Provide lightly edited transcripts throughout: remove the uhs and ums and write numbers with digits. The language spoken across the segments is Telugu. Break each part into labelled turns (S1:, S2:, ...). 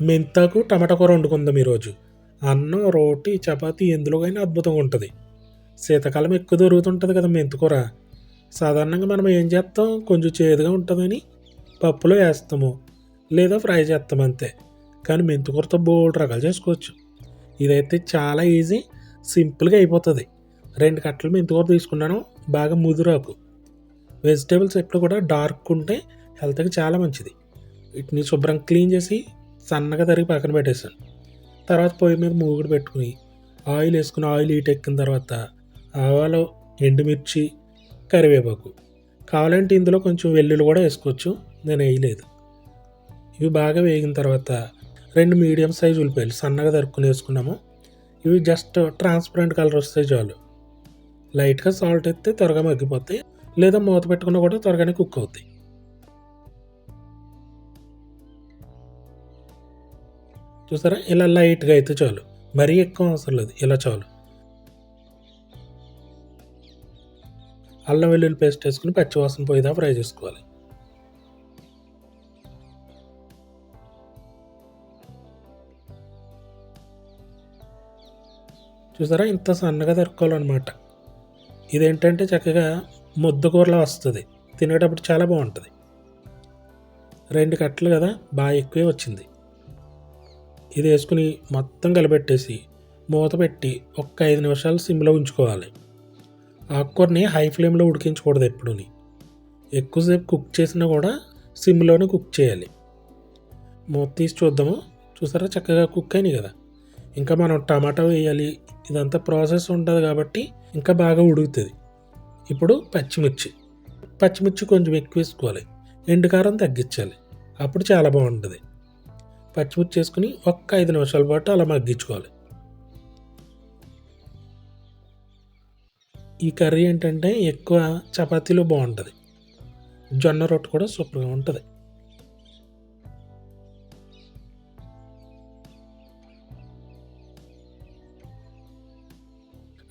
S1: మెంతాకు టమాటా కూర వండుకుందాం ఈరోజు. అన్నం, రోటి, చపాతీ ఎందులోకైనా అద్భుతంగా ఉంటుంది. శీతాకాలం ఎక్కువ దొరుకుతుంటుంది కదా మెంతికూర. సాధారణంగా మనం ఏం చేస్తాం, కొంచెం చేదుగా ఉంటుందని పప్పులో వేస్తాము, లేదా ఫ్రై చేస్తాం అంతే. కానీ మెంతికూరతో బోలెడు రకాలు చేసుకోవచ్చు. ఇదైతే చాలా ఈజీ, సింపుల్గా అయిపోతుంది. 2 కట్టలు మెంతికూర తీసుకున్నాను, బాగా ముదురాకు. వెజిటేబుల్స్ ఎప్పుడు కూడా డార్క్ ఉంటే హెల్త్కి చాలా మంచిది. వీటిని శుభ్రం క్లీన్ చేసి సన్నగా తరిగి పక్కన పెట్టేసాను. తర్వాత పొయ్యి మీద మూగుడు పెట్టుకుని ఆయిల్ వేసుకుని, ఆయిల్ హీట్ ఎక్కిన తర్వాత ఆవాలు, ఎండుమిర్చి, కరివేపాకు. కావాలంటే ఇందులో కొంచెం వెల్లుల్లి కూడా వేసుకోవచ్చు, నేను వేయలేదు. ఇవి బాగా వేగిన తర్వాత 2 మీడియం సైజు ఉల్లిపాయలు సన్నగా తరుక్కుని వేసుకున్నాము. ఇవి జస్ట్ ట్రాన్స్పరెంట్ కలర్ వస్తే చాలు. లైట్గా సాల్ట్ వేస్తే త్వరగా మగ్గిపోతాయి, లేదా మూత పెట్టుకున్నా కూడా త్వరగానే కుక్ అవుతాయి. చూసారా, ఇలా లైట్గా అయితే చాలు, మరీ ఎక్కువ అవసరం లేదు, ఇలా చాలు. అల్లం వెల్లుల్లి పేస్ట్ వేసుకుని పచ్చివాసన పోయేదా ఫ్రై చేసుకోవాలి. చూసారా, ఇంత సన్నగా తరుక్కోవాలన్నమాట. ఇదేంటంటే చక్కగా ముద్దకూరలా వస్తుంది, తినేటప్పుడు చాలా బాగుంటుంది. 2 కట్టలు కదా, బాగా ఎక్కువే వచ్చింది. ఇది వేసుకుని మొత్తం కలిపెట్టేసి మూత పెట్టి ఒక్క 5 నిమిషాలు సిమ్లో ఉంచుకోవాలి. ఆకుకూరని హై ఫ్లేమ్లో ఉడికించకూడదు ఎప్పుడూని. ఎక్కువసేపు కుక్ చేసినా కూడా సిమ్లోనే కుక్ చేయాలి. మూత తీసి చూద్దాము. చూసారా, చక్కగా కుక్ అయినాయి కదా. ఇంకా మనం టమాటా వేయాలి, ఇదంతా ప్రాసెస్ ఉంటుంది కాబట్టి ఇంకా బాగా ఉడుకుతుంది. ఇప్పుడు పచ్చిమిర్చి కొంచెం ఎక్కువ వేసుకోవాలి, ఎండుకారం తగ్గించాలి, అప్పుడు చాలా బాగుంటుంది. పచ్చిమిర్చి వేసుకుని ఒక్క 5 నిమిషాల పాటు అలా మగ్గించుకోవాలి. ఈ కర్రీ ఏంటంటే ఎక్కువ చపాతీలో బాగుంటుంది, జొన్న రొట్టె కూడా సూపర్గా ఉంటుంది.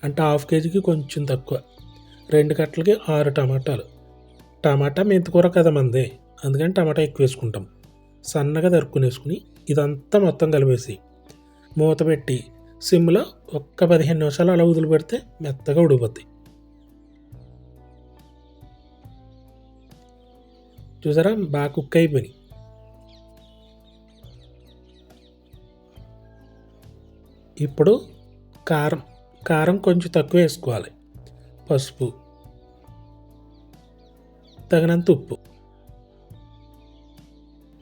S1: అంటే 1/2 కేజీకి కొంచెం తక్కువ, 2 కట్టలకి 6 టమాటాలు. టమాటా మెంతికూర కదా మంది, అందుకని టమాటా ఎక్కువ వేసుకుంటాం. సన్నగా తరుక్కునేసుకుని ఇదంతా మొత్తం కలిపేసి మూత పెట్టి సిమ్లో ఒక్క 15 నిమిషాలు అలా వదిలిపెడితే మెత్తగా ఉడికిపోతాయి. చూసారా, బాగా కుక్ అయిపోయినాయి. ఇప్పుడు కారం కొంచెం తక్కువ వేసుకోవాలి, పసుపు, తగినంత ఉప్పు.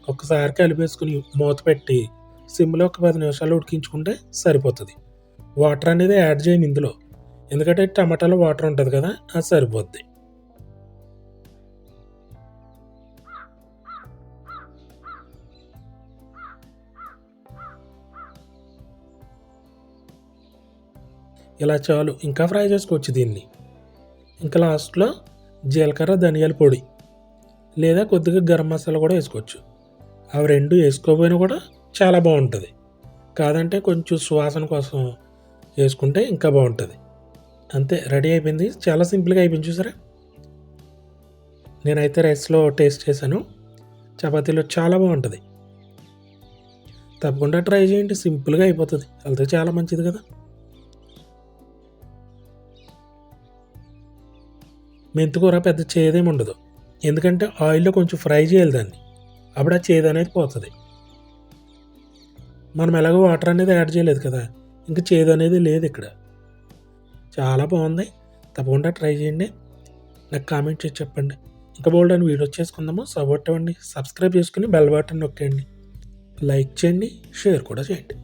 S1: ఒకసారి కలిపేసుకుని మూత పెట్టి సిమ్లో ఒక 10 నిమిషాలు ఉడికించుకుంటే సరిపోతుంది. వాటర్ అనేది యాడ్ చేయం ఇందులో, ఎందుకంటే టమాటాలో వాటర్ ఉంటుంది కదా, అది సరిపోద్ది. ఇలా చాలు, ఇంకా ఫ్రై చేసుకోవచ్చు దీన్ని. ఇంకా లాస్ట్లో జీలకర్ర, ధనియాల పొడి లేదా కొద్దిగా గరం మసాలా కూడా వేసుకోవచ్చు. అవి 2 వేసుకోకపోయినా కూడా చాలా బాగుంటుంది. కాదంటే కొంచెం సువాసన కోసం వేసుకుంటే ఇంకా బాగుంటుంది. అంతే, రెడీ అయిపోయింది. చాలా సింపుల్గా అయిపోయింది. చూసారా, నేనైతే రైస్లో టేస్ట్ చేశాను, చపాతీలో చాలా బాగుంటుంది. తప్పకుండా ట్రై చేయండి, సింపుల్గా అయిపోతుంది, హెల్త్ చాలా మంచిది కదా. మెంతికూర పెద్ద చేదేమి ఉండదు, ఎందుకంటే ఆయిల్లో కొంచెం ఫ్రై చేయాలి దాన్ని, అప్పుడు ఆ చేదు అనేది పోతుంది. మనం ఎలాగో వాటర్ అనేది యాడ్ చేయలేదు కదా, ఇంకా చేదు అనేది లేదు ఇక్కడ. చాలా బాగుంది, తప్పకుండా ట్రై చేయండి, నాకు కామెంట్ చేసి చెప్పండి. ఇంకా బోల్డ్ అని వీడియో చేసుకుందాము. సపోర్ట్ ఇవ్వండి, సబ్స్క్రైబ్ చేసుకుని బెల్ బటన్ నొక్కండి, లైక్ చేయండి, షేర్ కూడా చేయండి.